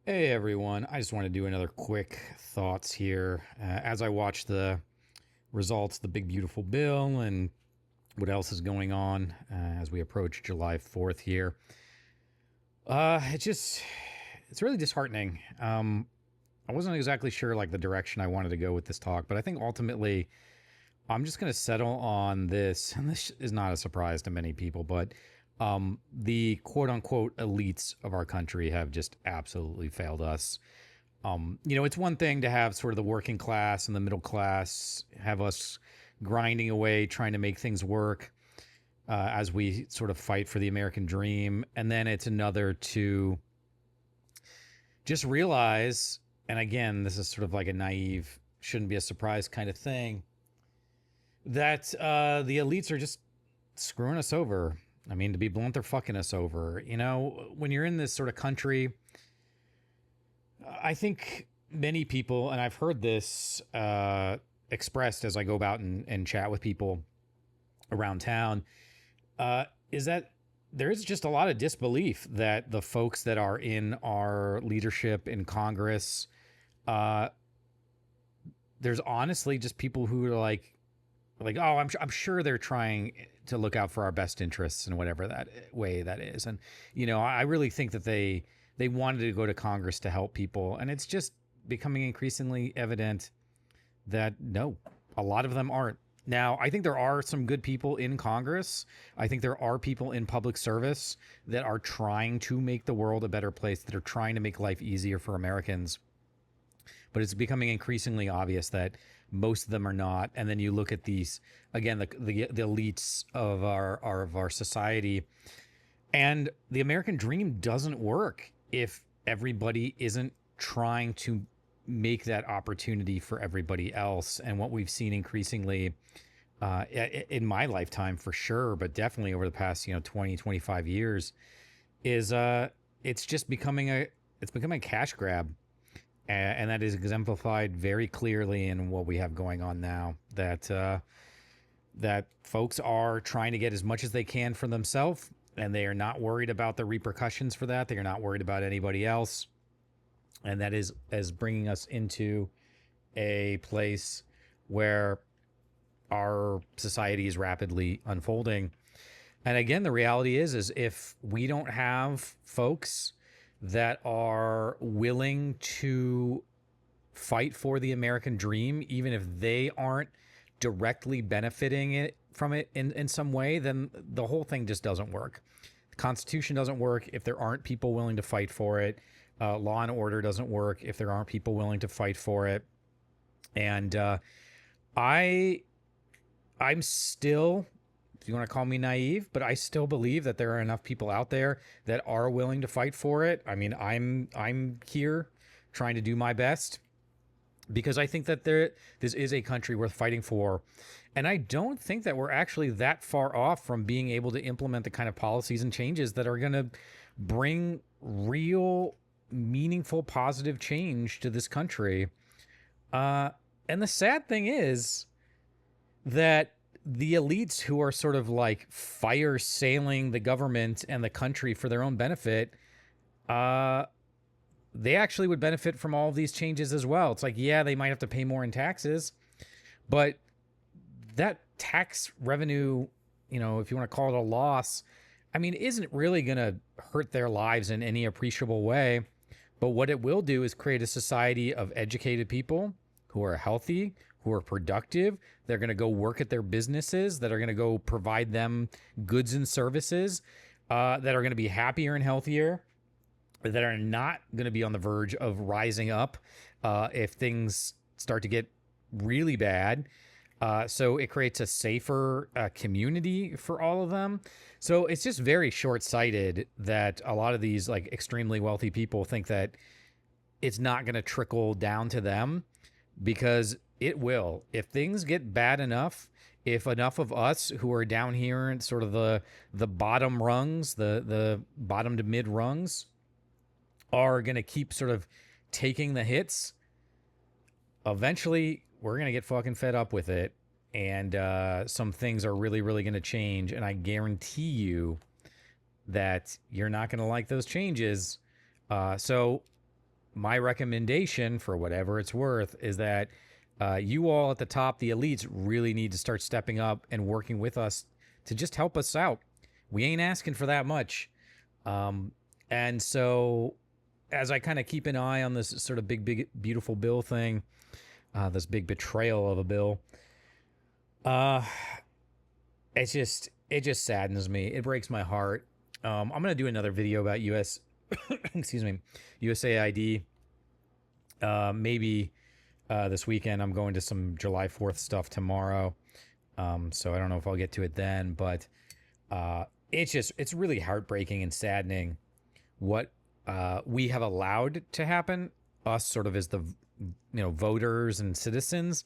Hey everyone, I just want to do another quick thoughts here. As I watch the results, the big beautiful bill, and what else is going on as we approach July 4th here. It's really disheartening. I wasn't exactly sure like the direction I wanted to go with this talk, but I think ultimately I'm just going to settle on this, and this is not a surprise to many people, but the quote unquote elites of our country have just absolutely failed us. It's one thing to have sort of the working class and the middle class have us grinding away, trying to make things work as we sort of fight for the American dream. And then it's another to just realize, and again, this is sort of like a naive, shouldn't be a surprise kind of thing, that the elites are just screwing us over. I mean, to be blunt, they're fucking us over. When you're in this sort of country, I think many people, and I've heard this expressed as I go about and chat with people around town, is that there is just a lot of disbelief that the folks that are in our leadership in Congress, there's honestly just people who are oh, I'm sure they're trying to look out for our best interests in whatever that way that is. And, I really think that they wanted to go to Congress to help people. And it's just becoming increasingly evident that no, a lot of them aren't. Now, I think there are some good people in Congress. I think there are people in public service that are trying to make the world a better place, that are trying to make life easier for Americans. But it's becoming increasingly obvious that most of them are not. And then you look at these, again, the elites of our society, and the American dream doesn't work if everybody isn't trying to make that opportunity for everybody else. And what we've seen increasingly in my lifetime, for sure, but definitely over the past 20, 25 years, is it's just becoming a cash grab. And that is exemplified very clearly in what we have going on now, that folks are trying to get as much as they can for themselves, and they are not worried about the repercussions for that. They are not worried about anybody else. And that is bringing us into a place where our society is rapidly unfolding. And again, the reality is if we don't have folks that are willing to fight for the American dream, even if they aren't directly benefiting from it in some way, then the whole thing just doesn't work. The Constitution doesn't work if there aren't people willing to fight for it. Law and order doesn't work if there aren't people willing to fight for it. And I'm still, if you want to call me naive, but I still believe that there are enough people out there that are willing to fight for it. I mean, I'm here trying to do my best because I think that this is a country worth fighting for. And I don't think that we're actually that far off from being able to implement the kind of policies and changes that are going to bring real, meaningful, positive change to this country. And the sad thing is that the elites who are sort of like fire sailing the government and the country for their own benefit, they actually would benefit from all of these changes as well. It's like, yeah, they might have to pay more in taxes, but that tax revenue, if you want to call it a loss, I mean, isn't really going to hurt their lives in any appreciable way. But what it will do is create a society of educated people who are healthy, who are productive. They're going to go work at their businesses, that are going to go provide them goods and services, that are going to be happier and healthier, that are not going to be on the verge of rising up if things start to get really bad. So it creates a safer community for all of them. So it's just very short-sighted that a lot of these like extremely wealthy people think that it's not going to trickle down to them, because it will. If things get bad enough, if enough of us who are down here in sort of the bottom rungs, the bottom to mid rungs, are going to keep sort of taking the hits, eventually we're going to get fucking fed up with it. And some things are really, really going to change. And I guarantee you that you're not going to like those changes. So my recommendation, for whatever it's worth, is that you all at the top, the elites, really need to start stepping up and working with us to just help us out. We ain't asking for that much. And so, as I kind of keep an eye on this sort of big, beautiful bill thing, this big betrayal of a bill, uh, it just saddens me. It breaks my heart. I'm gonna do another video about excuse me, USAID. Maybe this weekend. I'm going to some July 4th stuff tomorrow. So I don't know if I'll get to it then, but it's really heartbreaking and saddening what we have allowed to happen, us sort of as the voters and citizens,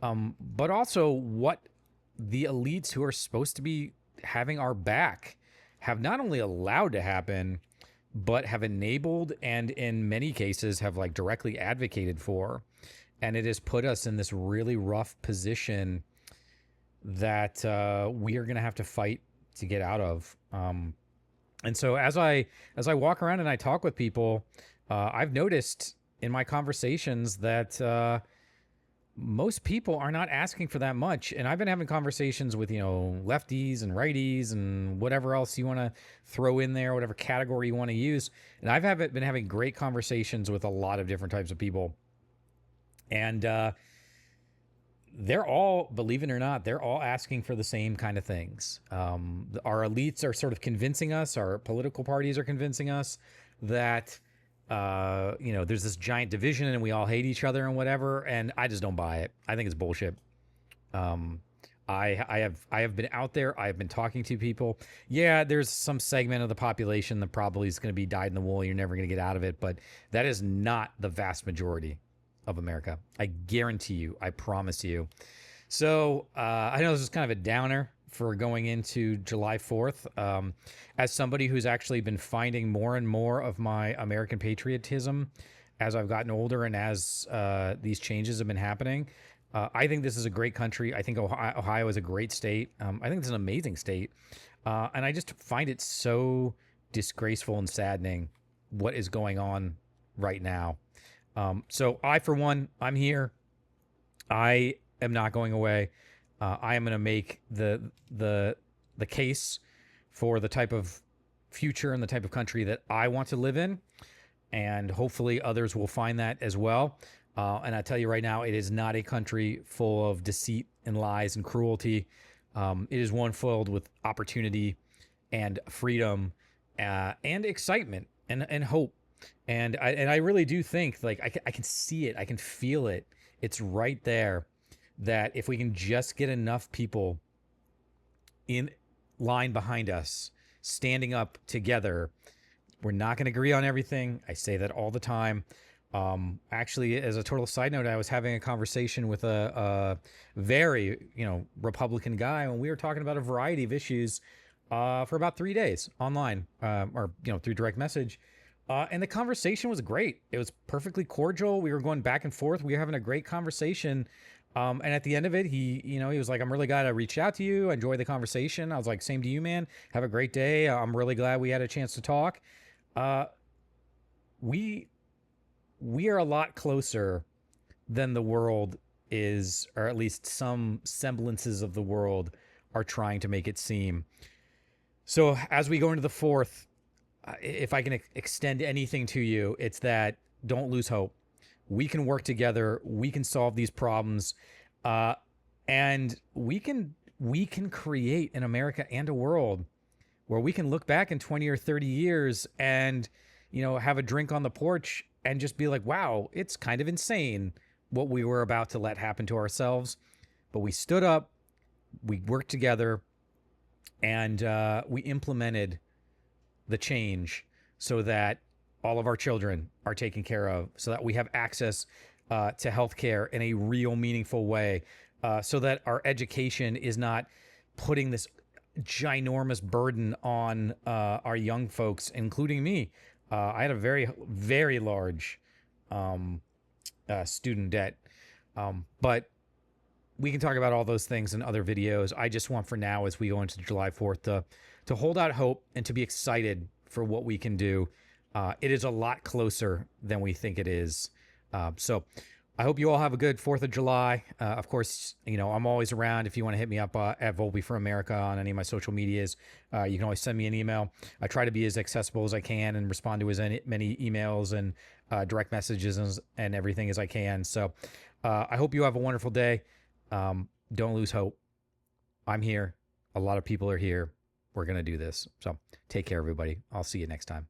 but also what the elites who are supposed to be having our back have not only allowed to happen, but have enabled and in many cases have like directly advocated for. And it has put us in this really rough position that we are going to have to fight to get out of. And so as I walk around and I talk with people, I've noticed in my conversations that most people are not asking for that much. And I've been having conversations with, lefties and righties and whatever else you want to throw in there, whatever category you want to use. And I've been having great conversations with a lot of different types of people. And they're all, believe it or not, they're all asking for the same kind of things. Our elites are sort of convincing us, our political parties are convincing us that there's this giant division and we all hate each other and whatever. And I just don't buy it. I think it's bullshit. I have been out there. I have been talking to people. Yeah, there's some segment of the population that probably is going to be dyed in the wool. You're never going to get out of it. But that is not the vast majority of America. I guarantee you. I promise you. So I know this is kind of a downer for going into July 4th. As somebody who's actually been finding more and more of my American patriotism as I've gotten older and as these changes have been happening, I think this is a great country. I think Ohio is a great state. I think it's an amazing state. And I just find it so disgraceful and saddening what is going on right now. So I, for one, I'm here. I am not going away. I am going to make the case for the type of future and the type of country that I want to live in, and hopefully others will find that as well. And I tell you right now, it is not a country full of deceit and lies and cruelty. It is one filled with opportunity and freedom and excitement and hope. And I really do think, like, I can see it, I can feel it. It's right there. That if we can just get enough people in line behind us, standing up together, we're not going to agree on everything. I say that all the time. Actually, as a total side note, I was having a conversation with a very, Republican guy, and we were talking about a variety of issues for about 3 days online, or through direct message. And the conversation was great. It was perfectly cordial. We were going back and forth. We were having a great conversation. And at the end of it, he was like, I'm really glad I reached out to you. I enjoyed the conversation. I was like, same to you, man. Have a great day. I'm really glad we had a chance to talk. We are a lot closer than the world is, or at least some semblances of the world are trying to make it seem. So as we go into the 4th, if I can extend anything to you, it's that don't lose hope. We can work together. We can solve these problems, and we can create an America and a world where we can look back in 20 or 30 years and have a drink on the porch and just be like, wow, it's kind of insane what we were about to let happen to ourselves, but we stood up, we worked together, and we implemented the change so that all of our children are taken care of, so that we have access to healthcare in a real, meaningful way, so that our education is not putting this ginormous burden on our young folks, including me. I had a very, very large student debt, but we can talk about all those things in other videos. I just want, for now, as we go into July 4th, to hold out hope and to be excited for what we can do. It is a lot closer than we think it is. So I hope you all have a good 4th of July. Of course, I'm always around if you want to hit me up at Volpe for America on any of my social medias. You can always send me an email. I try to be as accessible as I can and respond to as many emails and direct messages and everything as I can. So I hope you have a wonderful day. Don't lose hope. I'm here. A lot of people are here. We're going to do this. So take care, everybody. I'll see you next time.